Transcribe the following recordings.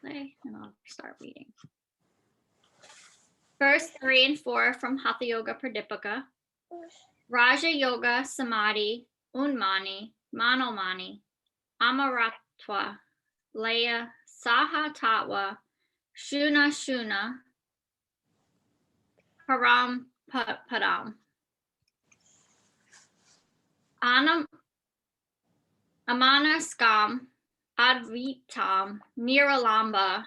play and I'll start reading. Verse 3 and 4 from Hatha Yoga Pradipika. Raja Yoga Samadhi Unmani Manomani Amaratva Laya Saha Tatva Shuna Shuna Param Padam Anam Amanaskam Advitam Niralamba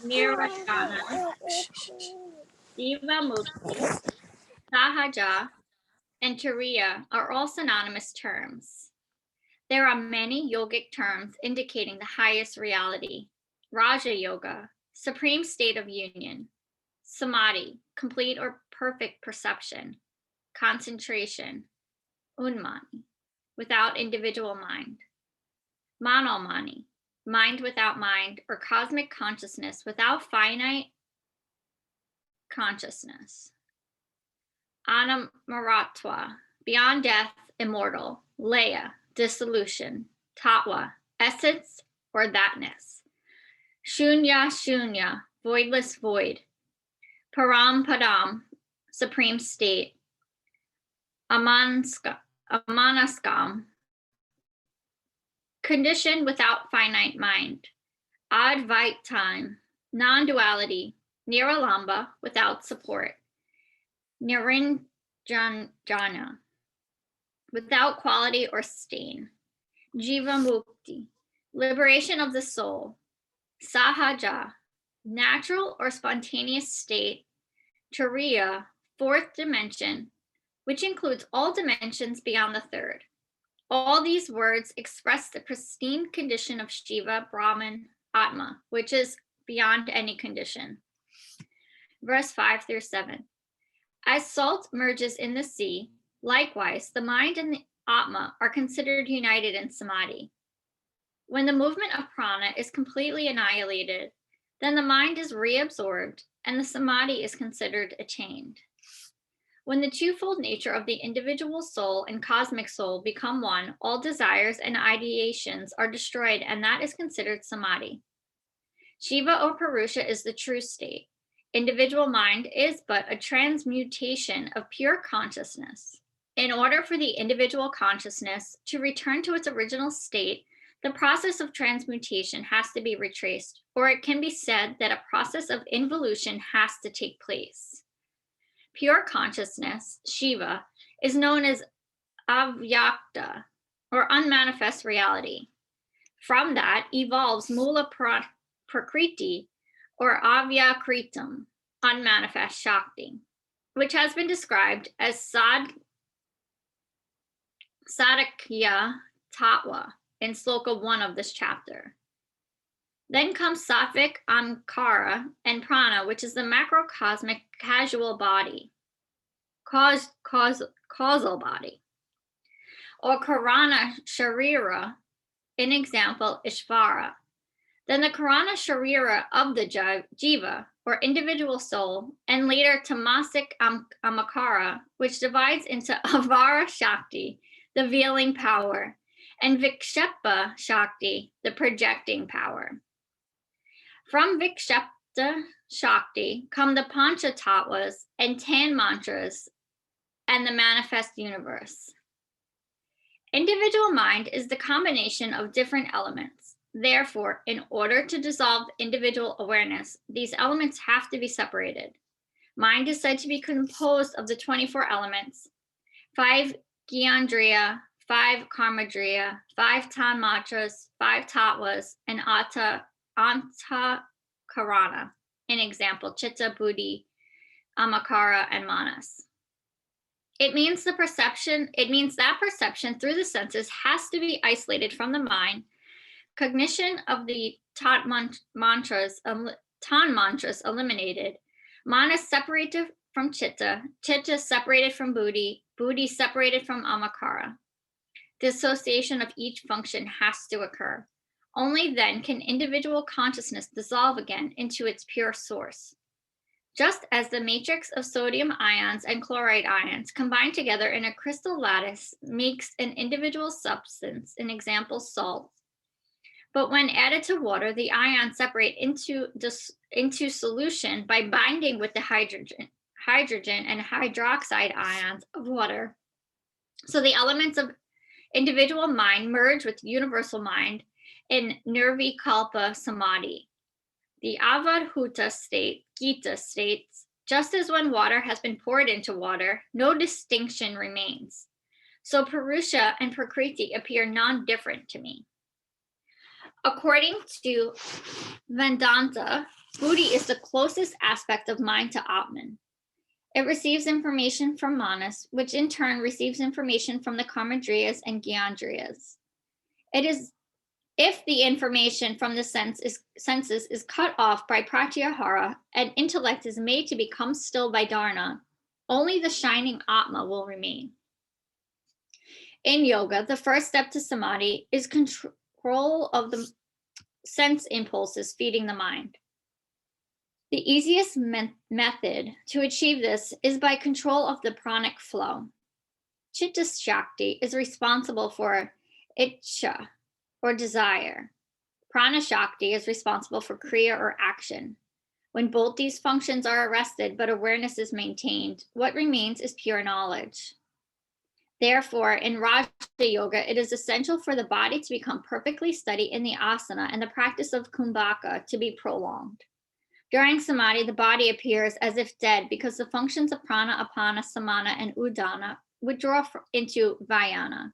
Nirvana Diva Mukti Sahaja and Turiya are all synonymous terms. There are many yogic terms indicating the highest reality. Raja Yoga, supreme state of union. Samadhi, complete or perfect perception. Concentration. Unmani, without individual mind. Manomani, mind without mind, or cosmic consciousness without finite consciousness. Anamaratva, beyond death, immortal. Laya, dissolution. Tatva, essence or thatness. Shunya Shunya, voidless void. Param Padam, supreme state. Amanaskam, condition without finite mind. Advaitam, non-duality. Niralamba, without support. Niranjana, without quality or stain. Jiva Mukti, liberation of the soul. Sahaja, natural or spontaneous state. Turiya, fourth dimension, which includes all dimensions beyond the third. All these words express the pristine condition of Shiva, Brahman, Atma, which is beyond any condition. Verse 5 through 7. As salt merges in the sea, likewise, the mind and the Atma are considered united in Samadhi. When the movement of prana is completely annihilated, then the mind is reabsorbed and the Samadhi is considered attained. When the twofold nature of the individual soul and cosmic soul become one, all desires and ideations are destroyed, and that is considered Samadhi. Shiva or Purusha is the true state. Individual mind is but a transmutation of pure consciousness. In order for the individual consciousness to return to its original state, the process of transmutation has to be retraced, or it can be said that a process of involution has to take place. Pure consciousness, Shiva, is known as avyakta, or unmanifest reality. From that evolves Mula Prakriti, or Avyakritam, unmanifest Shakti, which has been described as Sadakya Tatva in Sloka 1 of this chapter. Then comes Sattvic Amkara and Prana, which is the macrocosmic causal body, causal body, or Karana Sharira, in example, Ishvara. Then the Karana Sharira of the Jiva, or individual soul, and later Tamasic Amakara, which divides into Avara Shakti, the veiling power, and Vikshepa Shakti, the projecting power. From Vikshepta Shakti come the Pancha Tattvas and 10 mantras and the manifest universe. Individual mind is the combination of different elements. Therefore, in order to dissolve individual awareness, these elements have to be separated. Mind is said to be composed of the 24 elements, 5 Gyandriya, 5 Karmadriya, 5 Tanmatras, 5 Tattvas, and Antakarana. An example, Chitta, Buddhi, Amakara, and Manas. It means that perception through the senses has to be isolated from the mind. Cognition of the Tan mantras eliminated. Manas separated from Chitta, Chitta separated from Buddhi, Buddhi separated from Amakara. Dissociation of each function has to occur. Only then can individual consciousness dissolve again into its pure source. Just as the matrix of sodium ions and chloride ions combined together in a crystal lattice makes an individual substance, an example salt, But when added to water, the ions separate into solution by binding with the hydrogen and hydroxide ions of water. So the elements of individual mind merge with universal mind in Nirvikalpa Samadhi. The Avadhuta state, Gita states, just as when water has been poured into water, no distinction remains. So Purusha and Prakriti appear non-different to me. According to Vedanta, Buddhi is the closest aspect of mind to Atman. It receives information from Manas, which in turn receives information from the Kamadriyas and Gyandriyas. It is if the information from the senses is cut off by pratyahara and intellect is made to become still by dharana, only the shining Atma will remain. In yoga, the first step to samadhi is control of the sense impulses feeding the mind. The easiest method to achieve this is by control of the pranic flow. Chitta Shakti is responsible for Ichcha, or desire. Prana Shakti is responsible for kriya or action. When both these functions are arrested but awareness is maintained, what remains is pure knowledge. Therefore, in Raja Yoga, it is essential for the body to become perfectly steady in the asana and the practice of kumbhaka to be prolonged. During samadhi, the body appears as if dead because the functions of prana, apana, samana, and udana withdraw into vayana.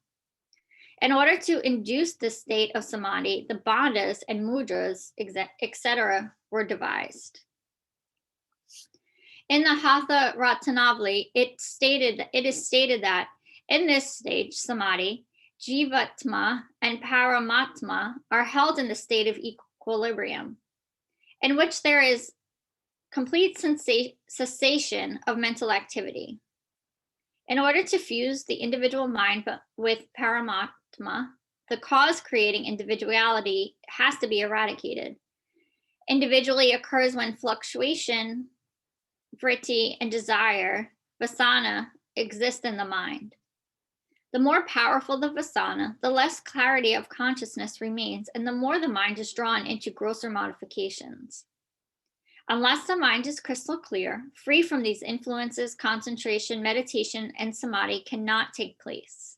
In order to induce this state of samadhi, the bandhas and mudras, etc., were devised. In the Hatha Ratanavali, it is stated that in this stage, samadhi, jivatma and paramatma are held in the state of equilibrium, in which there is complete cessation of mental activity. In order to fuse the individual mind with paramatma, the cause creating individuality has to be eradicated. Individually occurs when fluctuation, vritti, and desire, vasana, exist in the mind. The more powerful the vasana, the less clarity of consciousness remains, and the more the mind is drawn into grosser modifications. Unless the mind is crystal clear, free from these influences, concentration, meditation, and samadhi cannot take place.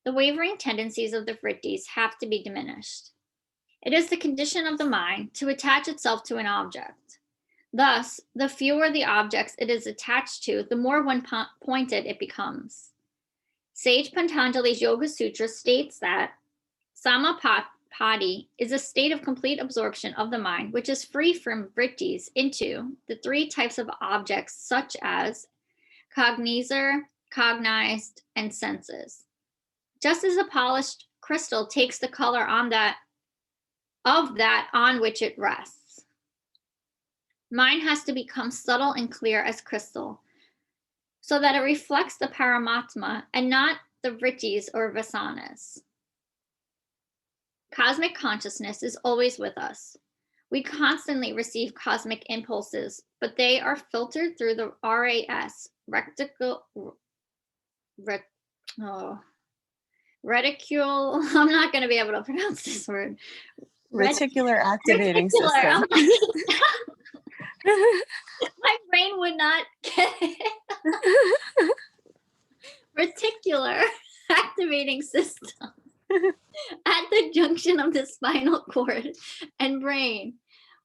The wavering tendencies of the vrittis have to be diminished. It is the condition of the mind to attach itself to an object. Thus, the fewer the objects it is attached to, the more one-pointed it becomes. Sage Patanjali's Yoga Sutra states that Samapati is a state of complete absorption of the mind, which is free from vrittis into the three types of objects, such as cognizer, cognized, and senses. Just as a polished crystal takes the color on that on which it rests. Mind has to become subtle and clear as crystal, so that it reflects the paramatma and not the vrittis or vasanas. Cosmic consciousness is always with us. We constantly receive cosmic impulses, but they are filtered through the RAS, reticule. I'm not going to be able to pronounce this word. Reticular activating system. My brain would not get it. Reticular activating system at the junction of the spinal cord and brain.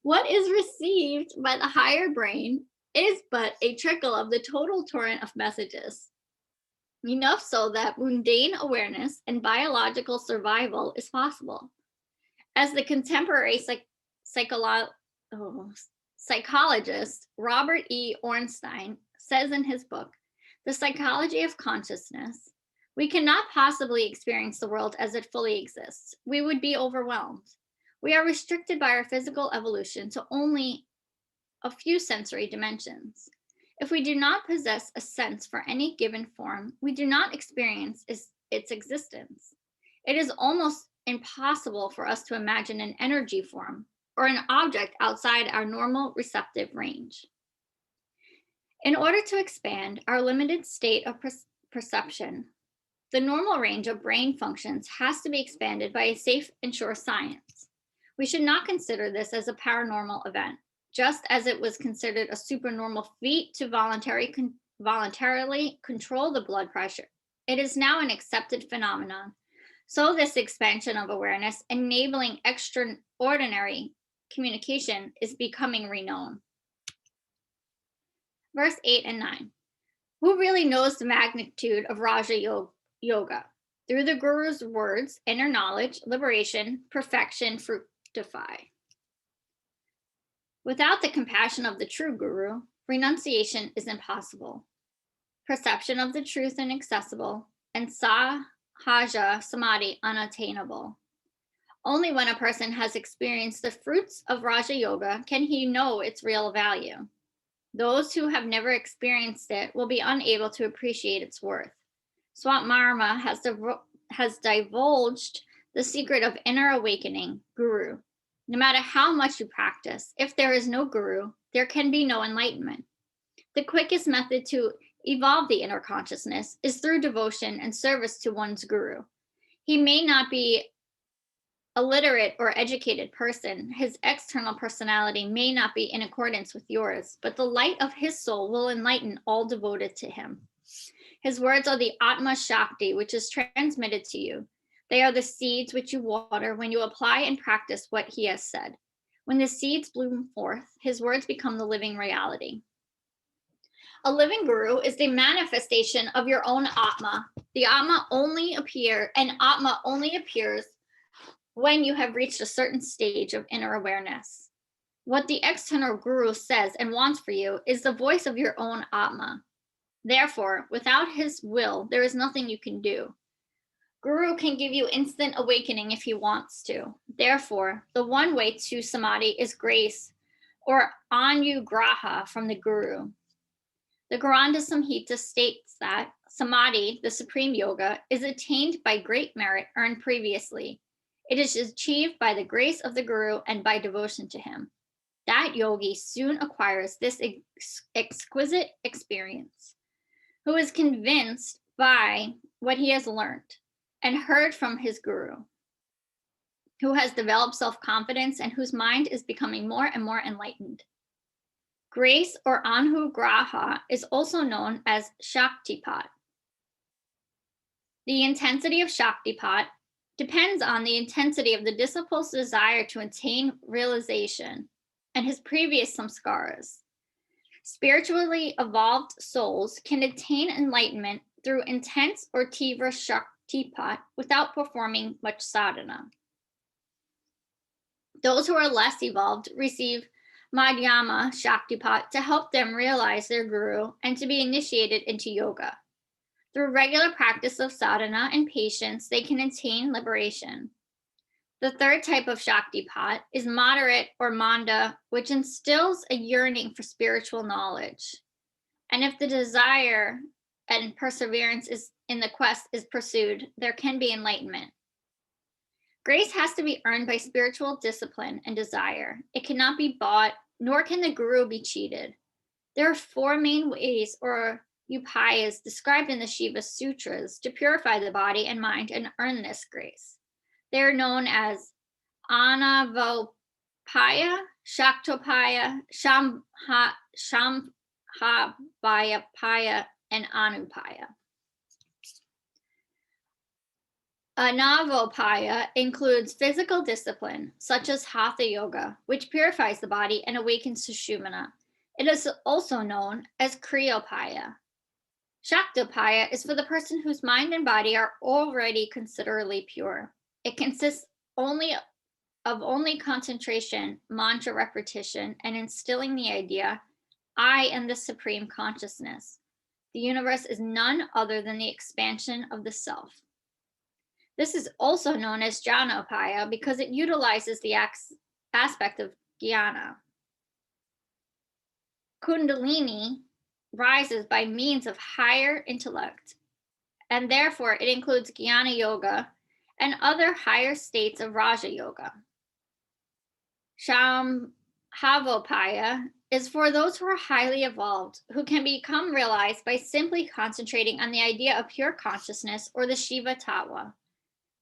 What is received by the higher brain is but a trickle of the total torrent of messages. Enough so that mundane awareness and biological survival is possible. As the contemporary psychologist Robert E. Ornstein says in his book, The Psychology of Consciousness, we cannot possibly experience the world as it fully exists. We would be overwhelmed. We are restricted by our physical evolution to only a few sensory dimensions. If we do not possess a sense for any given form, we do not experience its existence. It is almost impossible for us to imagine an energy form or an object outside our normal receptive range. In order to expand our limited state of perception, The normal range of brain functions has to be expanded by a safe and sure science. We should not consider this as a paranormal event, just as it was considered a supernormal feat to voluntarily control the blood pressure. It is now an accepted phenomenon. So this expansion of awareness, enabling extraordinary communication, is becoming renowned. Verse 8 and 9. Who really knows the magnitude of Raja Yoga? Through the Guru's words, inner knowledge, liberation, perfection fructify. Without the compassion of the true Guru, renunciation is impossible. Perception of the truth inaccessible, and Sahaja Samadhi unattainable. Only when a person has experienced the fruits of Raja Yoga can he know its real value. Those who have never experienced it will be unable to appreciate its worth. Swatmarma has divulged the secret of inner awakening, Guru. No matter how much you practice, if there is no Guru, there can be no enlightenment. The quickest method to evolve the inner consciousness is through devotion and service to one's Guru. He may not be a literate or educated person. His external personality may not be in accordance with yours, but the light of his soul will enlighten all devoted to him. His words are the Atma Shakti, which is transmitted to you. They are the seeds which you water when you apply and practice what he has said. When the seeds bloom forth, his words become the living reality. A living Guru is the manifestation of your own Atma. The Atma only appears when you have reached a certain stage of inner awareness. What the external Guru says and wants for you is the voice of your own Atma. Therefore, without his will, there is nothing you can do. Guru can give you instant awakening if he wants to. Therefore, the one way to Samadhi is grace or anugraha from the Guru. The Garanda Samhita states that Samadhi, the supreme yoga, is attained by great merit earned previously. It is achieved by the grace of the Guru and by devotion to him. That yogi soon acquires this exquisite experience, who is convinced by what he has learned and heard from his Guru, who has developed self-confidence and whose mind is becoming more and more enlightened. Grace or anugraha is also known as Shaktipat. The intensity of Shaktipat depends on the intensity of the disciple's desire to attain realization and his previous samskaras. Spiritually evolved souls can attain enlightenment through intense or tivra Shaktipat without performing much sadhana. Those who are less evolved receive Madhyama Shaktipat to help them realize their Guru and to be initiated into yoga. Through regular practice of sadhana and patience, they can attain liberation. The third type of Shaktipat is moderate or manda, which instills a yearning for spiritual knowledge. And if the desire and perseverance in the quest is pursued, there can be enlightenment. Grace has to be earned by spiritual discipline and desire. It cannot be bought, nor can the Guru be cheated. There are four main ways or upayas described in the Shiva Sutras to purify the body and mind and earn this grace. They are known as Anavopaya, Shaktopaya, Shamhabhayapaya, and Anupaya. Anavopaya includes physical discipline, such as Hatha Yoga, which purifies the body and awakens Sushumna. It is also known as Kriyopaya. Shaktopaya is for the person whose mind and body are already considerably pure. It consists only concentration, mantra repetition, and instilling the idea, I am the supreme consciousness. The universe is none other than the expansion of the self. This is also known as Jnanopaya because it utilizes the aspect of jnana. Kundalini rises by means of higher intellect, and therefore it includes Jnana Yoga and other higher states of Raja Yoga. Shambhavopaya is for those who are highly evolved, who can become realized by simply concentrating on the idea of pure consciousness or the Shiva Tattva.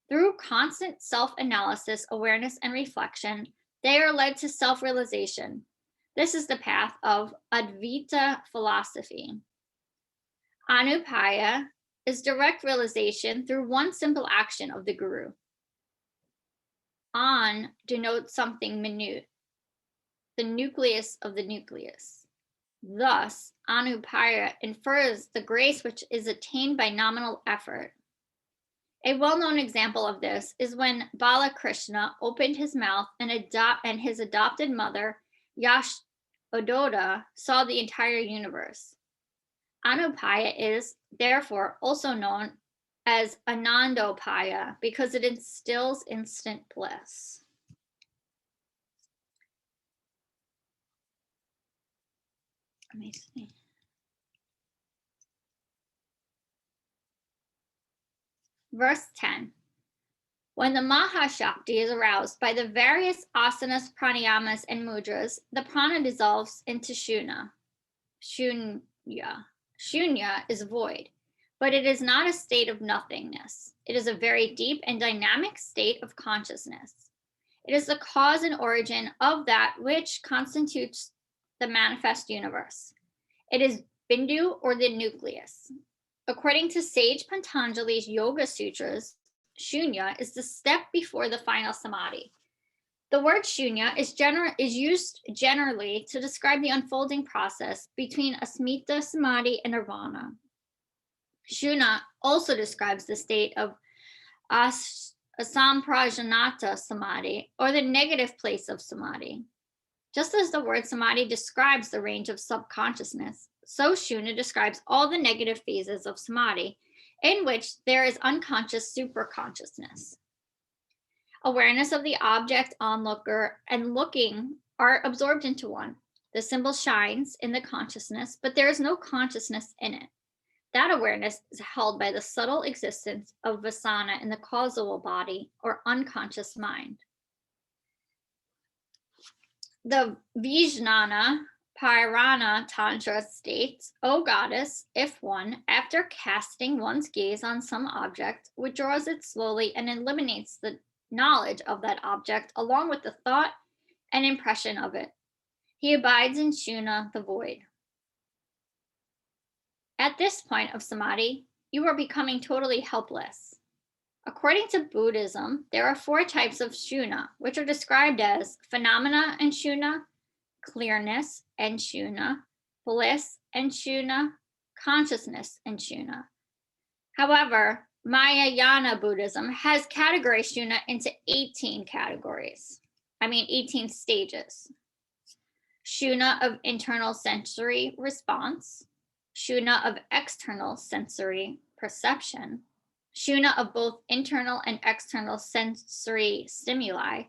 Through constant self-analysis, awareness, and reflection, they are led to self-realization. This is the path of Advaita philosophy. Anupaya is direct realization through one simple action of the Guru. An denotes something minute, the nucleus of the nucleus. Thus, Anupaya infers the grace which is attained by nominal effort. A well-known example of this is when Balakrishna opened his mouth and his adopted mother, Yashoda, saw the entire universe. Anupaya is, therefore, also known as Anandopaya because it instills instant bliss. Let me see. Verse 10. When the Mahashakti is aroused by the various asanas, pranayamas, and mudras, the prana dissolves into Shunya. Shunya is void, but it is not a state of nothingness. It is a very deep and dynamic state of consciousness. It is the cause and origin of that which constitutes the manifest universe. It is Bindu, or the nucleus. According to sage Patanjali's Yoga Sutras, Shunya is the step before the final Samadhi. The word Shunya is used generally to describe the unfolding process between Asmita Samadhi and Nirvana. Shunya also describes the state of Asamprajanata Samadhi, or the negative place of Samadhi. Just as the word Samadhi describes the range of subconsciousness, so Shunya describes all the negative phases of Samadhi, in which there is unconscious superconsciousness. Awareness of the object, onlooker, and looking are absorbed into one. The symbol shines in the consciousness, but there is no consciousness in it. That awareness is held by the subtle existence of vasana in the causal body or unconscious mind. The Vijnana Purana Tantra states, O goddess, if one, after casting one's gaze on some object, withdraws it slowly and eliminates the knowledge of that object along with the thought and impression of it, he abides in Shunya, the void. At this point of Samadhi, you are becoming totally helpless. According to Buddhism, there are 4 types of Shunya, which are described as phenomena and Shunya, clearness and Shunya, bliss and Shunya, consciousness and Shunya. However, Mahayana Buddhism has categorized Shunya into 18 stages. Shunya of internal sensory response, Shunya of external sensory perception, Shunya of both internal and external sensory stimuli,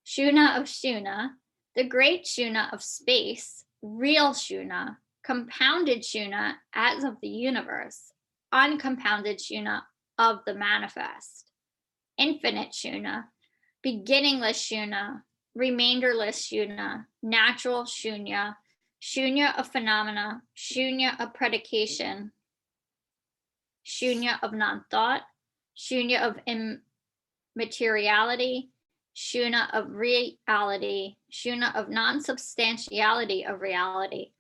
Shunya of Shunya, the great Shunya of space, real Shunya, compounded Shunya as of the universe, uncompounded Shunya of the manifest, infinite Shunya, beginningless Shunya, remainderless Shunya, natural Shunya, Shunya of phenomena, Shunya of predication, Shunya of non-thought, Shunya of immateriality, Shunya of reality, Shunya of non-substantiality of reality.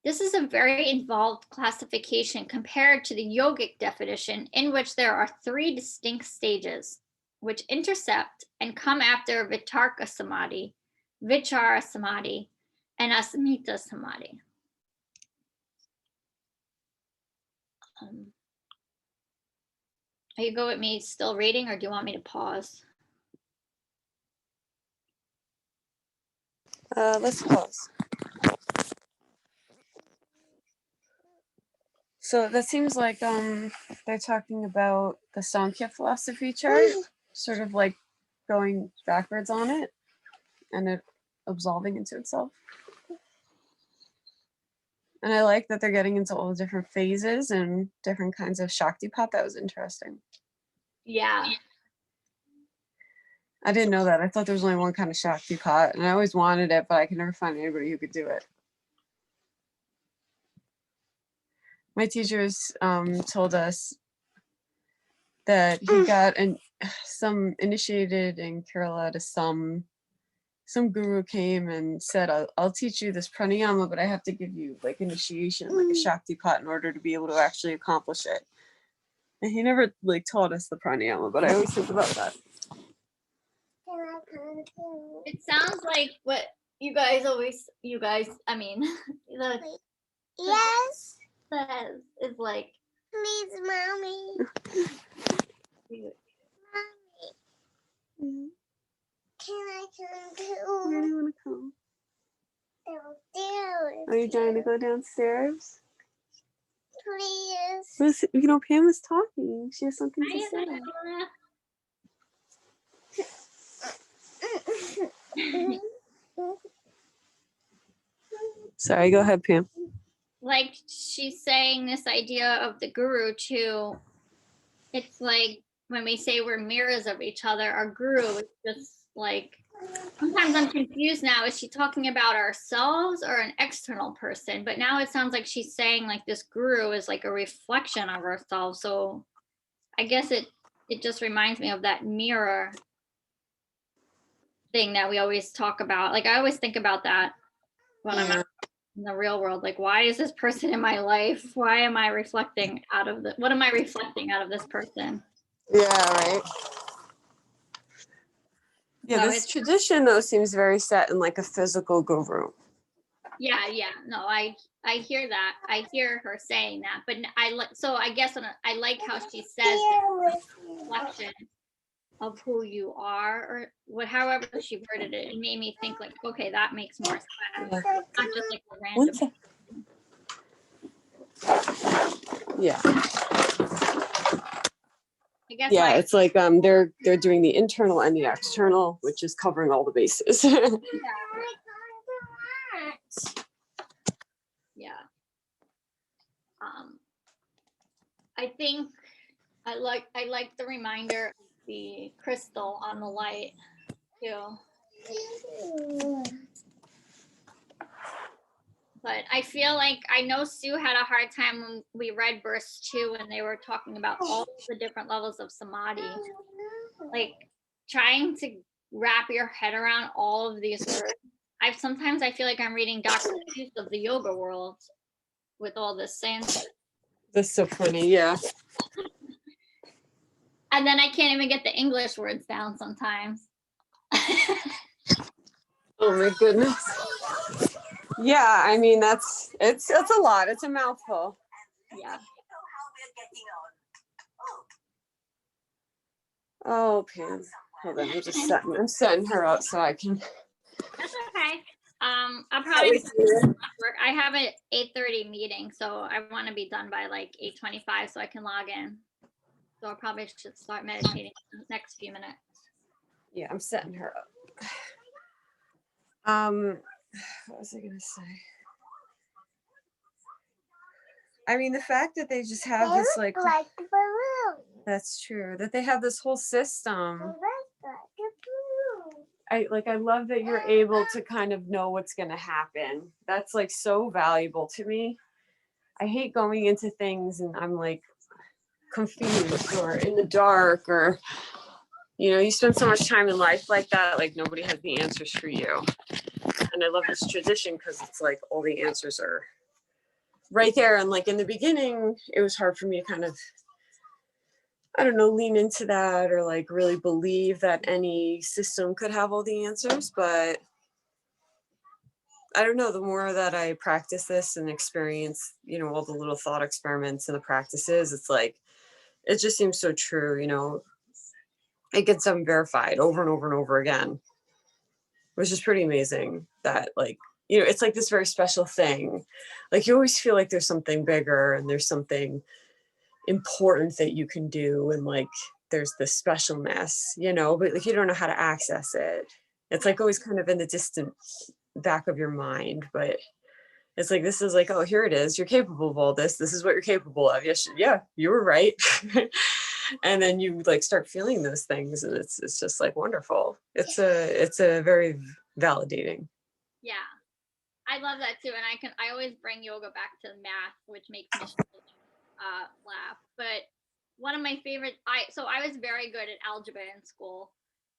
This is a very involved classification compared to the yogic definition, in which there are 3 distinct stages, which intercept and come after Vitarka Samadhi, Vichara Samadhi, and Asmita Samadhi. Are you good with me still reading, or do you want me to pause? Let's pause. So that seems like they're talking about the Sankhya philosophy chart, sort of like going backwards on it and it absolving into itself. And I like that they're getting into all the different phases and different kinds of Shaktipat. That was interesting. Yeah. I didn't know that. I thought there was only one kind of Shaktipat, and I always wanted it, but I could never find anybody who could do it. my teachers told us that he got some initiated in Kerala to some guru came and said, I'll teach you this pranayama, but I have to give you like initiation, like a Shaktipat in order to be able to actually accomplish it. And he never like taught us the pranayama, but I always think about that. It sounds like what you guys, I mean, the Yes, says is like, please, mommy. Mm, Can I come Where do too? you want to come? Downstairs. Are you trying to go downstairs? Please. Listen, you know, Pam is talking. She has something to Hi, say. Pamela. Sorry, go ahead, Pam. Like she's saying this idea of the guru too. It's like when we say we're mirrors of each other, our guru is just like, sometimes I'm confused now. Is she talking about ourselves or an external person? But now it sounds like she's saying like this guru is like a reflection of ourselves. So I guess it just reminds me of that mirror thing that we always talk about. Like I always think about that when I'm out in the real world. Like, why is this person in my life? Why am I reflecting out of what am I reflecting out of this person? Yeah, right. Yeah, So this tradition though seems very set in like a physical guru. yeah. No, I hear that. I hear her saying that, but so I guess I like how she says that reflection of who you are, or however she worded it. It made me think like, okay, that makes more sense. Yeah. Not just like a random. Yeah. I guess Yeah, it's like they're doing the internal and the external, which is covering all the bases. Yeah. I think I like the reminder of the crystal on the light too. But I feel like I know Sue had a hard time when we read verse 2 when they were talking about all the different levels of samadhi. Like trying to wrap your head around all of these words. Sometimes I feel like I'm reading Dr. Seuss of the yoga world with all this Sanskrit. That's so funny, yeah. And then I can't even get the English words down sometimes. Oh my goodness. Yeah, I mean it's a lot. It's a mouthful. Yeah. Oh, Pam. Hold on, I'm setting her up so I can. That's okay. I'll probably work. I have an 8:30 meeting, so I want to be done by like 8:25 so I can log in. So I probably should start meditating in the next few minutes. Yeah, I'm setting her up. What was I gonna say? I mean, the fact that they just have this like the balloon. that's true, that they have this whole system. Like the balloon. I love that you're able to kind of know what's gonna happen. That's like so valuable to me. I hate going into things and I'm like confused or in the dark, or you spend so much time in life like that, like nobody has the answers for you. And I love this tradition because it's like all the answers are right there. And like in the beginning, it was hard for me to kind of, I don't know, lean into that or like really believe that any system could have all the answers. But I don't know, the more that I practice this and experience, all the little thought experiments and the practices, it's like, it just seems so true, it gets verified over and over and over again, which is pretty amazing that like, it's like this very special thing. Like you always feel like there's something bigger and there's something important that you can do. And like, there's this specialness, but like, you don't know how to access it. It's like always kind of in the distant back of your mind, but it's like, this is like, oh, here it is. You're capable of all this. This is what you're capable of. Yes. Yeah, you were right. And then you like start feeling those things and it's just like wonderful. It's a very validating. Yeah. I love that too. And I always bring yoga back to math, which makes me so laugh. But one of my favorite, I was very good at algebra in school.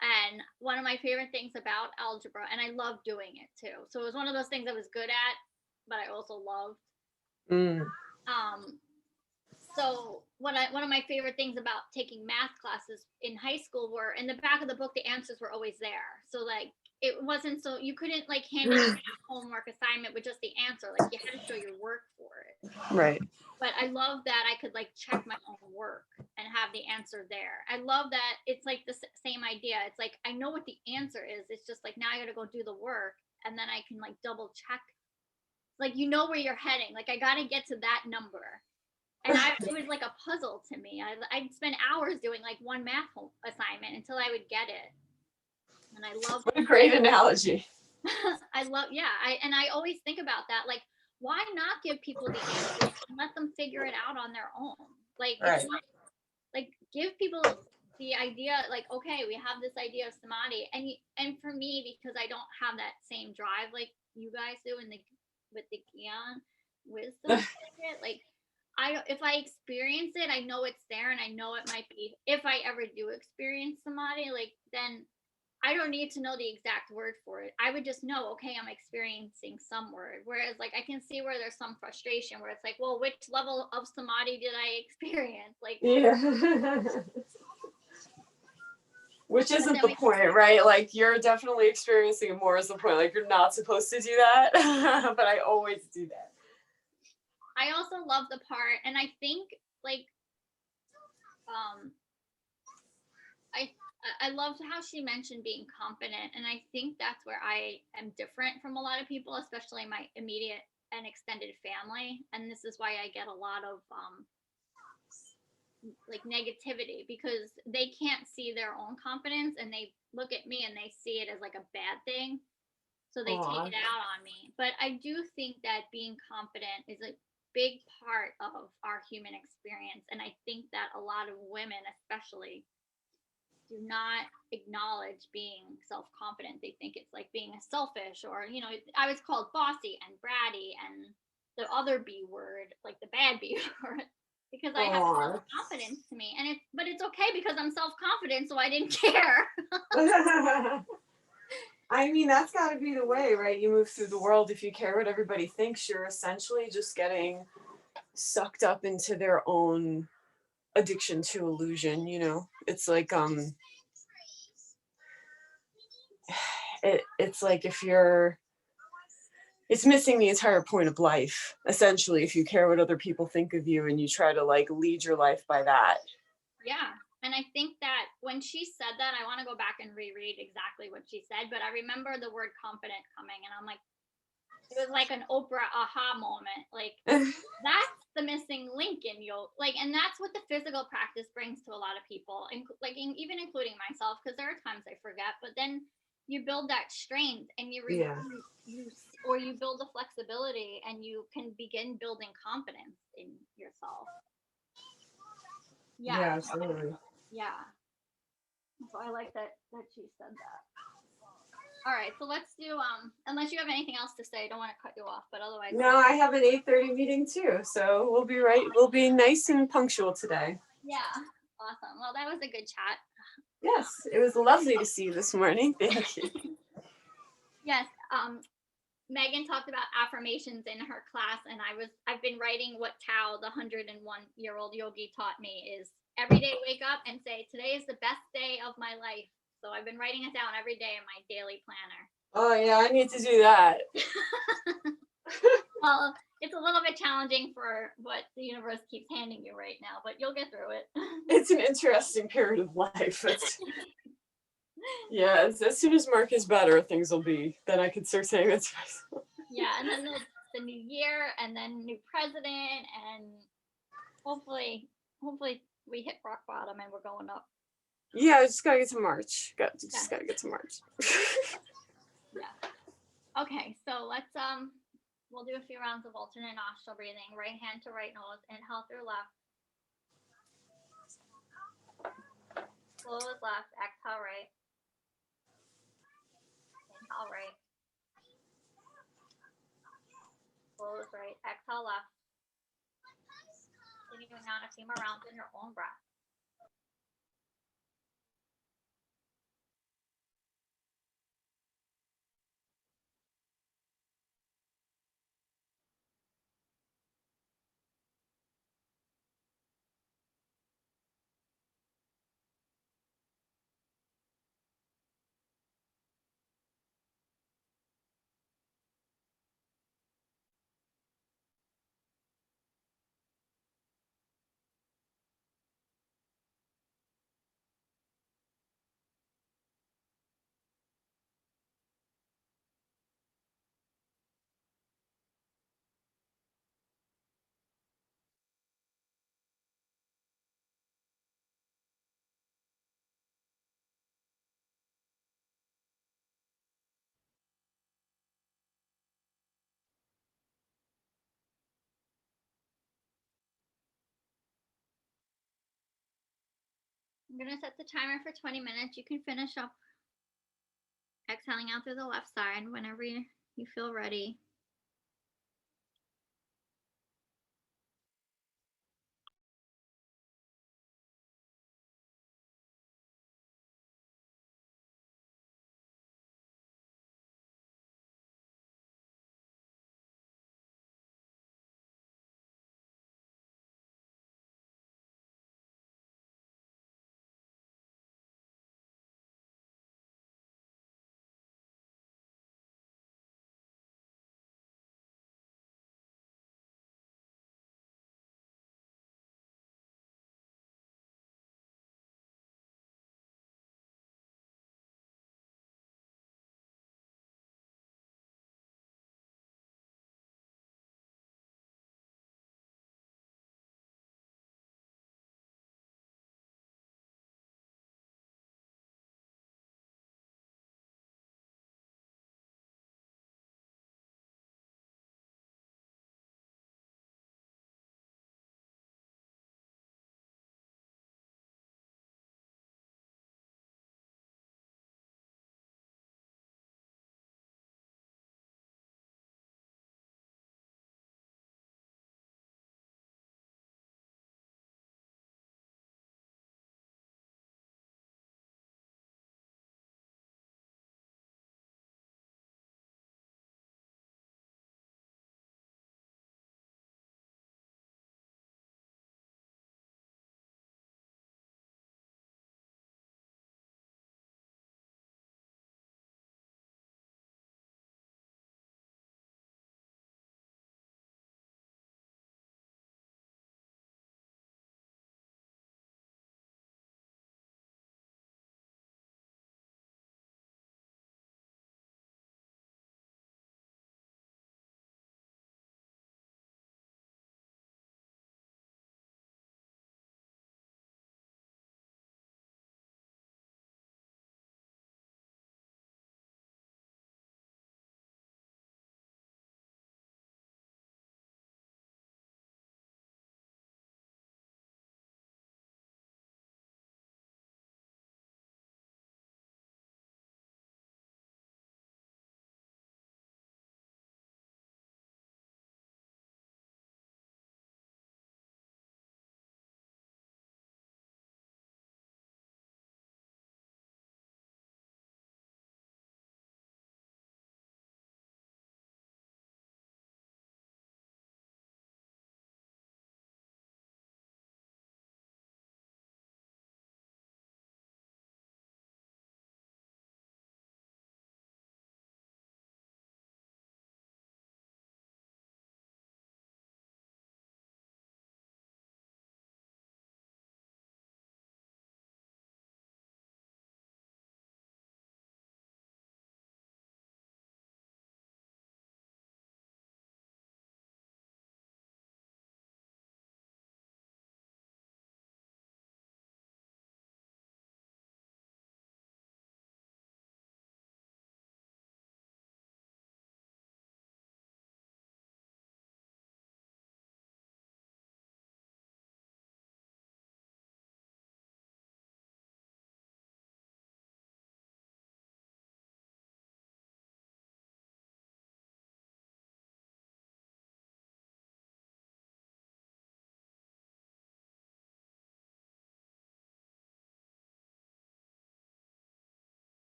And one of my favorite things about algebra, and I love doing it too. So it was one of those things I was good at, but I also loved. Mm. So one of my favorite things about taking math classes in high school were in the back of the book, the answers were always there. So like it wasn't so you couldn't like hand in a homework assignment with just the answer. Like you had to show your work for it. Right. But I love that I could like check my own work and have the answer there. I love that it's like the same idea. It's like I know what the answer is. It's just like now I got to go do the work and then I can like double check. Like you know where you're heading. Like I got to get to that number. And it was like a puzzle to me. I'd spend hours doing like one math assignment until I would get it. And I love. What a great analogy. I always think about that. Like, why not give people the answers and let them figure it out on their own? Like, Right. it's not, like give people the idea. Like, okay, we have this idea of samadhi, and for me, because I don't have that same drive like you guys do with the Gyan wisdom, like. If I experience it, I know it's there and I know it might be, if I ever do experience samadhi, like then I don't need to know the exact word for it. I would just know, okay, I'm experiencing some word. Whereas like I can see where there's some frustration where it's like, well, which level of samadhi did I experience? Like, yeah. Which isn't the point, right? Like you're definitely experiencing it more is the point. Like you're not supposed to do that, but I always do that. I also love the part, and I think like, I loved how she mentioned being confident, and I think that's where I am different from a lot of people, especially my immediate and extended family. And this is why I get a lot of like negativity, because they can't see their own confidence and they look at me and they see it as like a bad thing. So they take it out on me. But I do think that being confident is a big part of our human experience. And I think that a lot of women, especially, do not acknowledge being self-confident. They think it's like being a selfish, or, you know, I was called bossy and bratty and the other B word, like the bad B word, because I have self-confidence to me. And but it's okay because I'm self-confident, so I didn't care. I mean, that's got to be the way, right? You move through the world. If you care what everybody thinks, you're essentially just getting sucked up into their own addiction to illusion, you know? It's like, it's like it's missing the entire point of life, essentially, if you care what other people think of you and you try to like lead your life by that. Yeah. And I think that when she said that, I want to go back and reread exactly what she said, but I remember the word confident coming, and I'm like, it was like an Oprah aha moment. Like, that's the missing link in yoga. Like, and that's what the physical practice brings to a lot of people, and like even including myself, because there are times I forget, but then you build that strength and you build the flexibility, and you can begin building confidence in yourself. Yeah, absolutely. Yeah. So I like that she said that. All right, so let's do unless you have anything else to say, I don't want to cut you off, but otherwise. No, I have an 8:30 meeting too, so we'll be nice and punctual today. Yeah. Awesome. Well, that was a good chat. Yes, it was lovely to see you this morning. Thank you. Yes. Megan talked about affirmations in her class, and I've been writing what Tao, the 101-year-old yogi, taught me is every day wake up and say, today is the best day of my life. So I've been writing it down every day in my daily planner. Oh yeah, I need to do that. Well, it's a little bit challenging for what the universe keeps handing you right now, but you'll get through it. It's an interesting period of life. Yeah, as soon as Mark is better, things will be. Then I can start saying that to myself. Yeah, and then the new year, and then new president, and hopefully we hit rock bottom and we're going up. Yeah, I just gotta get to March. Just gotta get to March. Yeah. Okay, so let's we'll do a few rounds of alternate nostril breathing. Right hand to right nose. Inhale through left. Close left. Exhale right. Inhale right. Close right. Exhale left. Can you continuing on a few more rounds in your own breath. I'm going to set the timer for 20 minutes. You can finish up exhaling out through the left side whenever you feel ready.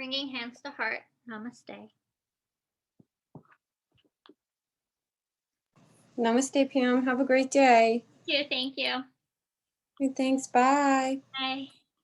Bringing hands to heart. Namaste. Namaste, Pam. Have a great day. Thank you. Thanks. Bye. Bye.